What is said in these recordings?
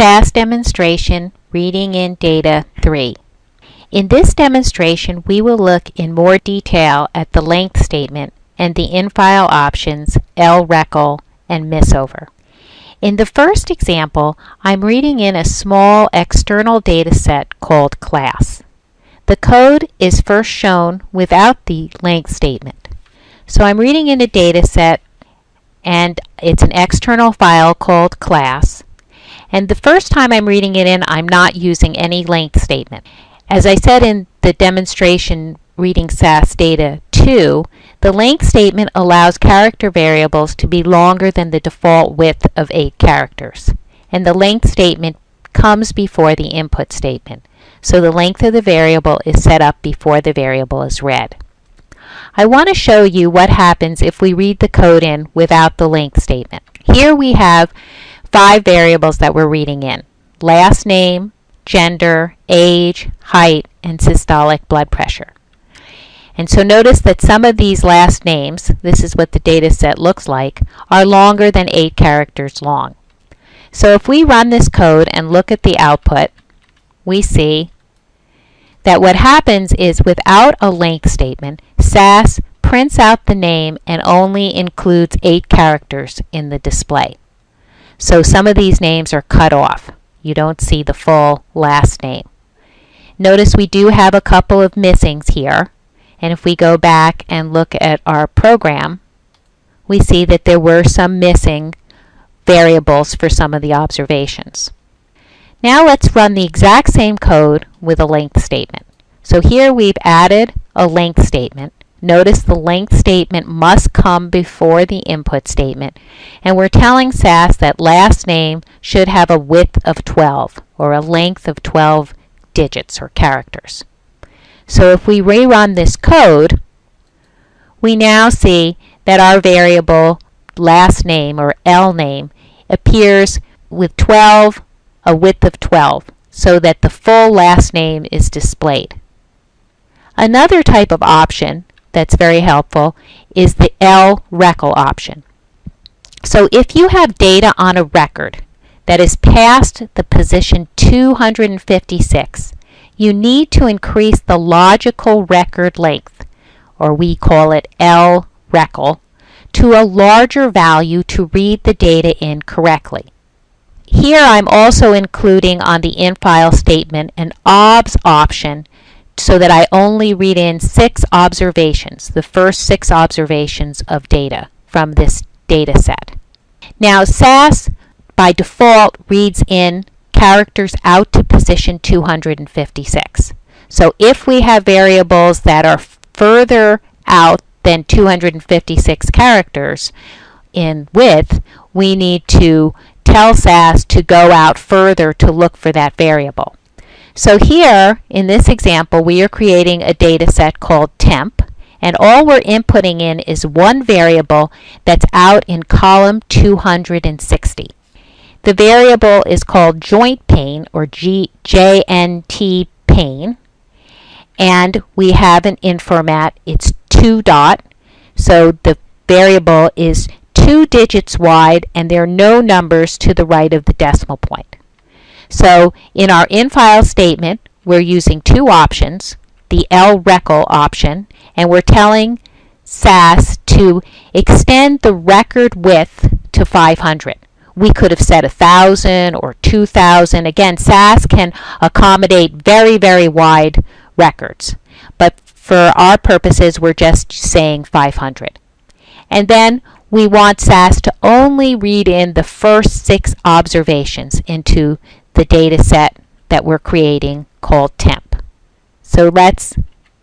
SAS demonstration, Reading in Data 3. In this demonstration, we will look in more detail at the length statement and the in-file options LRECL and misover. In the first example, I'm reading in a small external data set called class. The code is first shown without the length statement. So I'm reading in a data set, and it's an external file called class. And the first time I'm reading it in, I'm not using any length statement. As I said in the demonstration reading SAS Data 2, the length statement allows character variables to be longer than the default width of 8 characters. And the length statement comes before the input statement. So the length of the variable is set up before the variable is read. I want to show you what happens if we read the code in without the length statement. Here we have 5 variables that we're reading in: last name, gender, age, height, and systolic blood pressure. And so notice that some of these last names, this is what the data set looks like, are longer than 8 characters long. So if we run this code and look at the output, we see that what happens is without a length statement, SAS prints out the name and only includes 8 characters in the display. So some of these names are cut off. You don't see the full last name. Notice we do have a couple of missings here. And if we go back and look at our program, we see that there were some missing variables for some of the observations. Now let's run the exact same code with a length statement. So here we've added a length statement. Notice the length statement must come before the input statement. And we're telling SAS that last name should have a width of 12, or a length of 12 digits or characters. So if we rerun this code, we now see that our variable last name, or LName, appears with 12, a width of 12, so that the full last name is displayed. Another type of option that's very helpful is the LRECL option. So if you have data on a record that is past the position 256, you need to increase the logical record length, or we call it LRECL, to a larger value to read the data in correctly. Here I'm also including on the in-file statement an OBS option so that I only read in 6 observations, the first 6 observations of data from this data set. Now SAS by default reads in characters out to position 256. So if we have variables that are further out than 256 characters in width, we need to tell SAS to go out further to look for that variable. So here, in this example, we are creating a data set called temp, and all we're inputting in is one variable that's out in column 260. The variable is called joint pain, or JNT pain, and we have an informat. It's 2 dot, so the variable is 2 digits wide, and there are no numbers to the right of the decimal point. So in our in-file statement, we're using 2 options, the LRECL option, and we're telling SAS to extend the record width to 500. We could have said 1,000 or 2,000. Again, SAS can accommodate very, very wide records. But for our purposes, we're just saying 500. And then we want SAS to only read in the first 6 observations into the data set that we're creating called temp. So let's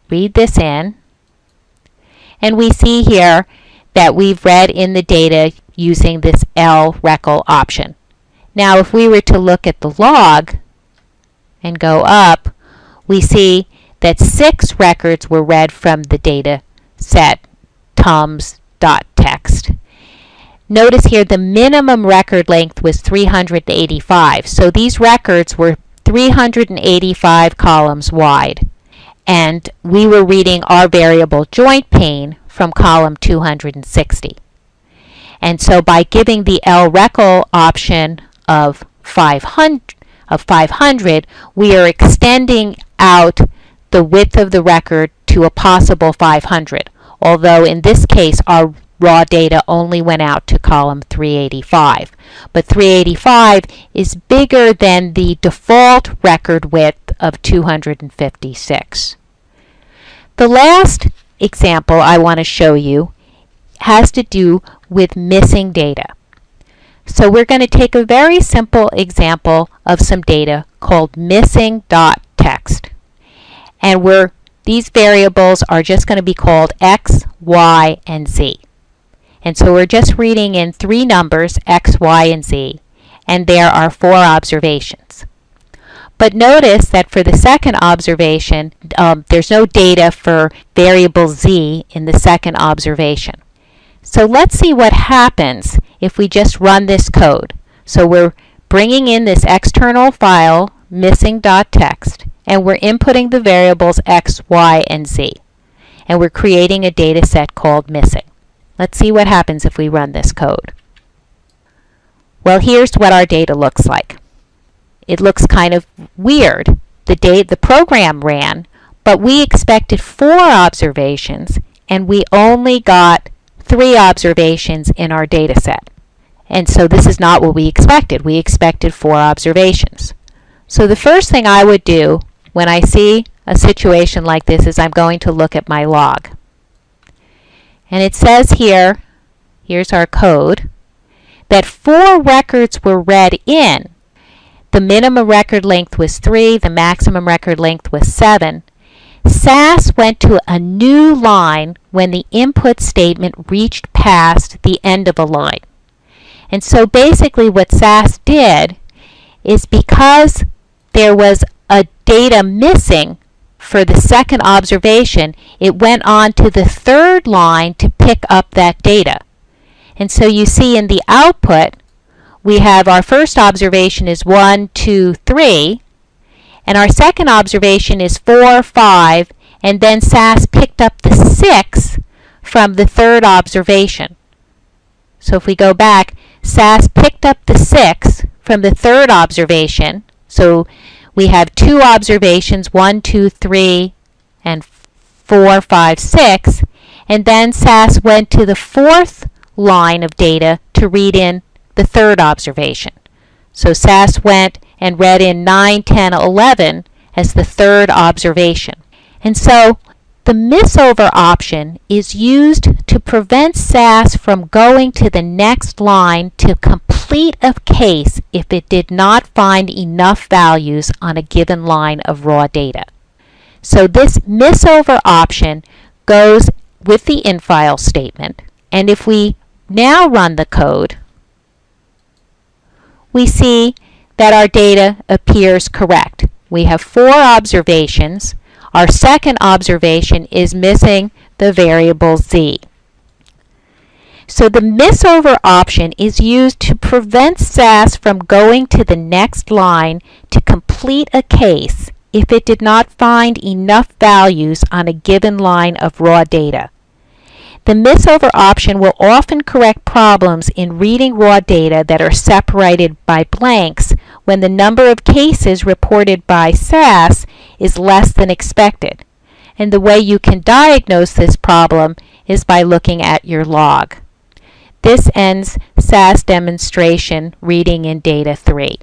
read this in. And we see here that we've read in the data using this LRECL option. Now if we were to look at the log and go up, we see that 6 records were read from the data set tums.txt. Notice here the minimum record length was 385. So these records were 385 columns wide. And we were reading our variable joint pain from column 260. And so by giving the LRECL option of 500, we are extending out the width of the record to a possible 500, although in this case our raw data only went out to column 385. But 385 is bigger than the default record width of 256. The last example I want to show you has to do with missing data. So we're going to take a very simple example of some data called missing.text. And these variables are just going to be called x, y, and z. And so we're just reading in three numbers, x, y, and z, and there are 4 observations. But notice that for the second observation, there's no data for variable z in the second observation. So let's see what happens if we just run this code. So we're bringing in this external file, missing.txt, and we're inputting the variables x, y, and z. And we're creating a data set called missing. Let's see what happens if we run this code. Well, here's what our data looks like. It looks kind of weird. The program ran, but we expected 4 observations, and we only got 3 observations in our data set. And so this is not what we expected. We expected 4 observations. So the first thing I would do when I see a situation like this is I'm going to look at my log. And it says here, here's our code, that 4 records were read in. The minimum record length was 3, the maximum record length was 7. SAS went to a new line when the input statement reached past the end of a line. And so basically what SAS did is, because there was a data missing for the second observation, it went on to the third line to pick up that data. And so you see in the output, we have our first observation is 1, 2, 3, and our second observation is 4, 5, and then SAS picked up the 6 from the third observation. So if we go back, SAS picked up the 6 from the third observation. So we have 2 observations, 1, 2, 3, and 4, 5, 6, and then SAS went to the 4th line of data to read in the third observation. So SAS went and read in 9, 10, 11 as the third observation. And so the misover option is used to prevent SAS from going to the next line to complete a case if it did not find enough values on a given line of raw data. So this misover option goes with the infile statement, and if we now run the code, we see that our data appears correct. We have 4 observations. Our second observation is missing the variable z. So the misover option is used to prevent SAS from going to the next line to complete a case if it did not find enough values on a given line of raw data. The misover option will often correct problems in reading raw data that are separated by blanks when the number of cases reported by SAS is less than expected. And the way you can diagnose this problem is by looking at your log. This ends SAS demonstration reading in data 3.